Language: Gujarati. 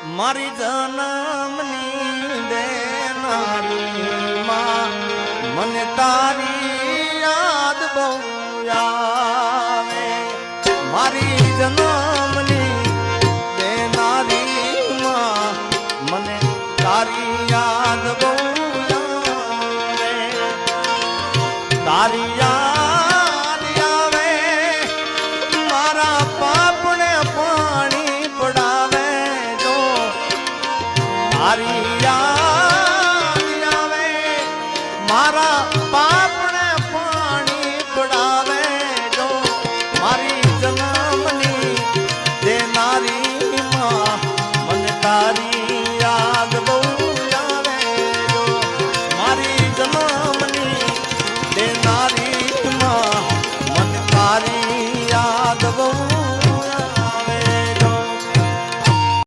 મારી જન્મની દેનારી માં મને તારી યાદ બહુ આવે મારી જન્મની દેનારી માં મને તારી યાદ બહુ આવે તારી યાદ આવે મારા પાપને પાણી પડાવે જો તારી યાદ